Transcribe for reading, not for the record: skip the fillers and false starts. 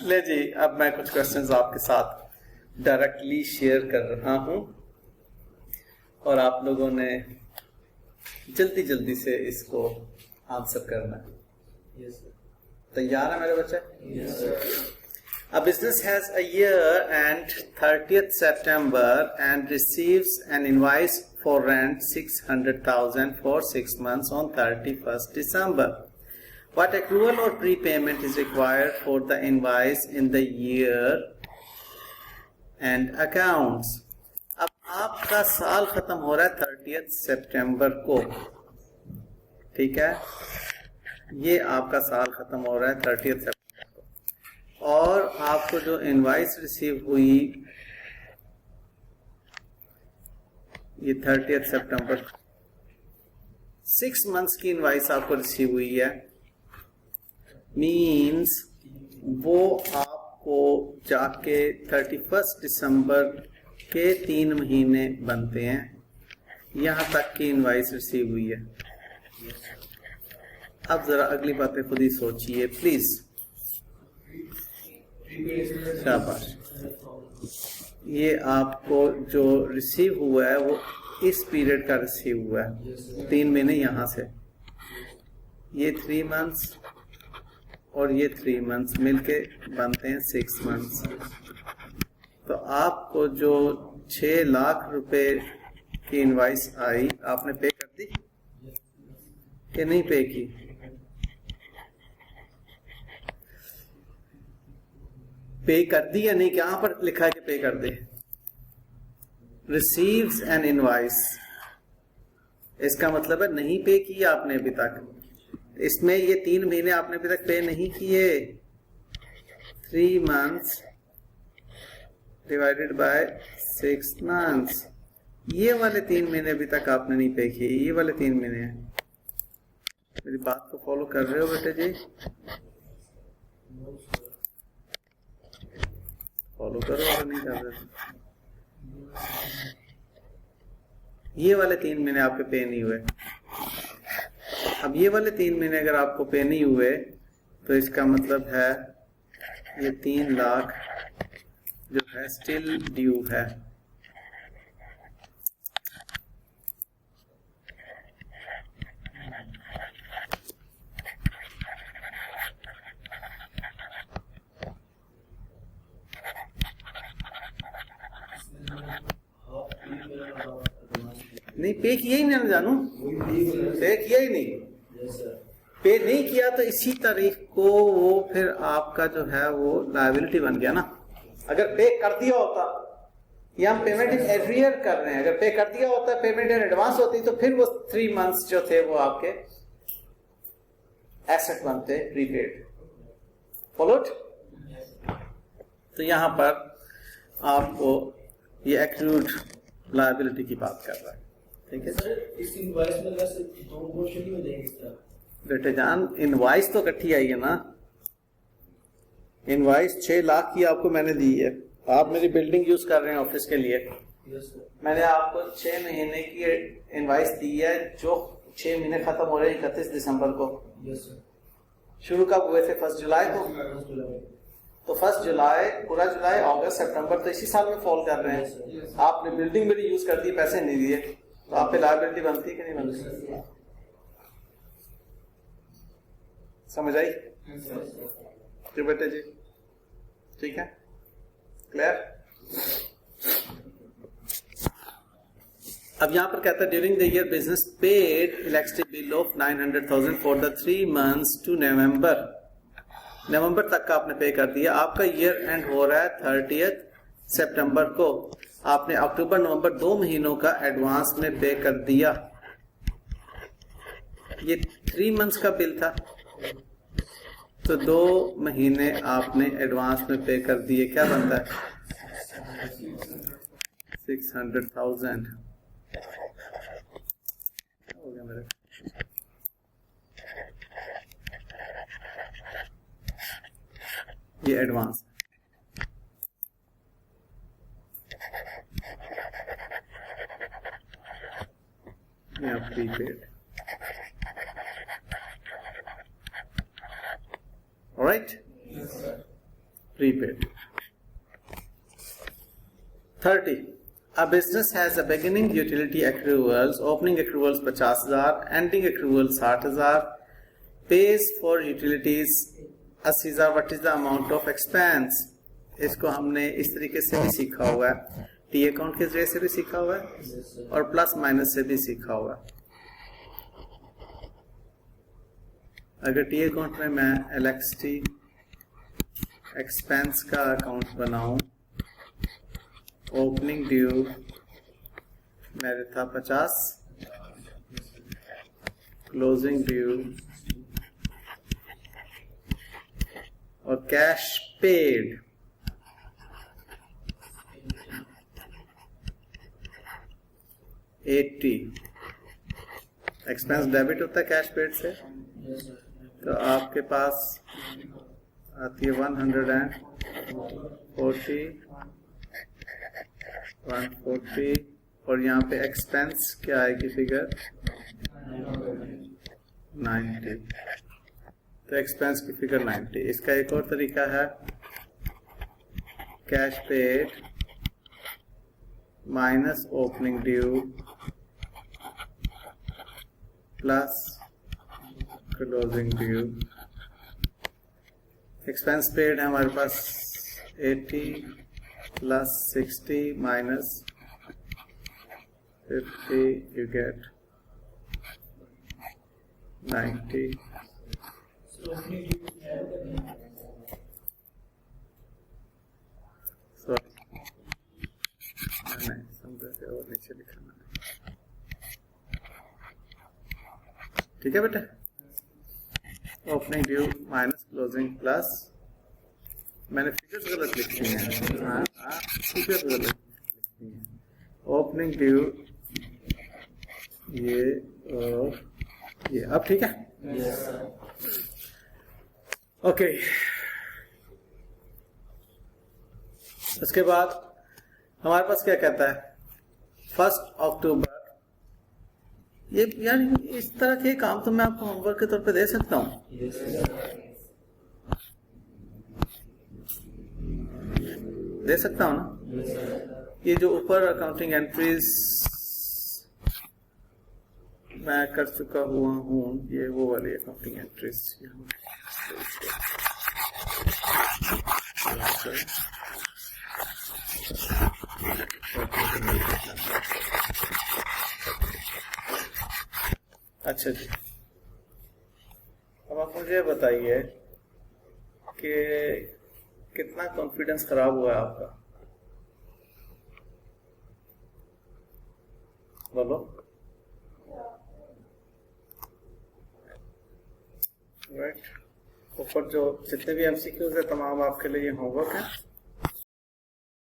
ले जी, अब मैं कुछ क्वेश्चंस आपके साथ डायरेक्टली शेयर कर रहा हूं और आप लोगों ने जल्दी जल्दी से इसको आंसर करना है। Yes sir. तैयार है मेरे बच्चे? Yes sir. A business has a year and 30th September and receives an invoice for rent 600,000 for 6 months on 31st December. What accrual or prepayment is required for the invoice in the year and accounts? अब आपका साल खत्म हो रहा है 30th सितंबर को, ठीक है? ये आपका साल खत्म हो रहा है 30th सितंबर और आपको जो इनवाइस रिसीव हुई ये 30th सितंबर, 6 मंथ्स की इनवाइस आपको रिसीव हुई है, मींस वो आपको जाके 31st दिसंबर के 3 महीने बनते हैं, यहां तक की इनवाइस रिसीव हुई है। अब जरा अगली बातें खुद ही सोचिए प्लीज। शाबाश। ये आपको जो रिसीव हुआ है वो इस पीरियड का रिसीव हुआ है, 3 महीने यहां से, ये 3 मंथ्स और ये 3 मंथ्स मिलके बनते हैं 6 मंथ्स। तो आपको जो 6 लाख रुपए की इनवाइस आई, आपने पे कर दी कि नहीं पे की? पे कर दी या नहीं? कहां पर लिखा है कि पे कर दे? रिसीव्स एन इनवाइस, इसका मतलब है नहीं पे की आपने अभी तक। इसमें ये 3 महीने आपने अभी तक पे नहीं किए। 3 मंथ्स डिवाइडेड बाय 6 मंथ्स, ये वाले 3 महीने अभी तक आपने नहीं पे किए, ये वाले 3 महीने हैं। मेरी बात को फॉलो कर रहे हो बेटे जी? फॉलो करो अगर नहीं कर रहे तो। ये वाले 3 महीने आपके पे नहीं हुए। अब ये वाले 3 महीने अगर आपको पे नहीं हुए तो इसका मतलब है ये 3 लाख जो है स्टिल ड्यू है। नहीं पे किया ही नहीं जानू, पे किया ही नहीं। पे नहीं किया तो इसी तारीख को वो फिर आपका जो है वो लायबिलिटी बन गया ना। अगर पे कर दिया होता, ये हम पेमेंट इन एरियर कर रहे हैं, अगर पे कर दिया होता, पेमेंट इन एडवांस होती तो फिर वो 3 मंथ्स जो थे वो आपके एसेट बनते, प्रीपेड। फॉलोड? तो यहां पर आपको ये एक्रूड लायबिलिटी की बात कर रहा है, ठीक है सर। इस इनवॉइस में वैसे 2 पोर्शन ही हो जाएंगे बेटे जान। इनवॉइस तो इकट्ठी आई है ना। इनवॉइस 6 लाख की आपको मैंने दी है, आप मेरी बिल्डिंग यूज कर रहे हैं ऑफिस के लिए। मैंने आपको 6 महीने की इनवॉइस दी है जो 6 महीने खत्म हो रहे हैं 31 दिसंबर को। शुरू कब हुए थे? 1 जुलाई को। तो 1 जुलाई, पूरा जुलाई, अगस्त, सितंबर तो इसी साल में फॉल कर रहे हैं। आपने बिल्डिंग मेरी यूज कर दी, पैसे नहीं दिए, तो आप पे लायबिलिटी बनती है कि नहीं बनती? समझ आई जी बेटे जी? ठीक है, क्लियर? अब यहां पर कहता है during the year business paid electricity bill of 900,000 for the 3 months to November तक का आपने पे कर दिया। आपका ईयर एंड हो रहा है 30th सितंबर को। आपने अक्टूबर नवंबर 2 महीनों का एडवांस में पे कर दिया। ये 3 मंथ्स का बिल था तो 2 महीने आपने एडवांस में पे कर दिए। क्या बनता है? 600,000 हो गया मेरे। ये एडवांस या prepaid. Alright, prepaid. 30. A business has a beginning utility accruals, opening accruals 50,000, ending accruals 60,000, pays for utilities 80,000. What is the amount of expense? इसको हमने इस तरीके से भी सीखा हुआ है, टी अकाउंट के जरिए से भी सीखा हुआ है और प्लस माइनस से भी सीखा हुआ है. अगर टी अकाउंट में मैं एलएक्सटी एक्सपेंस का अकाउंट बनाऊं, ओपनिंग ड्यू मेरे था 50, क्लोजिंग ड्यू और कैश पेड 80. एक्सपेंस डेबिट होता है कैश पेड से, तो आपके पास आती है 140 और यहाँ पे एक्सपेंस क्या आएगी फिगर 90. तो एक्सपेंस की फिगर 90. इसका एक और तरीका है cash paid minus opening due plus closing due. Expense paid है हमारे पास 80 plus 60 minus 50, you get 90. So opening due नहीं समझा से और नीचे लिखना है. ठीक है बेटा. Opening due minus closing plus, मैंने फिगर्स गलत लिखी हैं. हाँ फिगर्स गलत लिखी हैं. ओपनिंग ड्यू ये और ये. अब ठीक है. ओके. उसके बाद हमारे पास क्या कहता है 1 अक्टूबर. ये यार इस तरह के काम तो मैं आपको होमवर्क के तौर पे दे सकता हूँ. दे सकता हूँ ना. ये जो ऊपर अकाउंटिंग एंट्रीज मैं कर चुका हुआ हूँ, ये वो वाली अकाउंटिंग एंट्रीज. अच्छा जी. अब आप मुझे बताइए कि कितना कॉन्फिडेंस खराब हुआ है आपका. बोलो. राइट. ऊपर जो जितने भी एमसीक्यूज है तमाम आपके लिए होमवर्क है.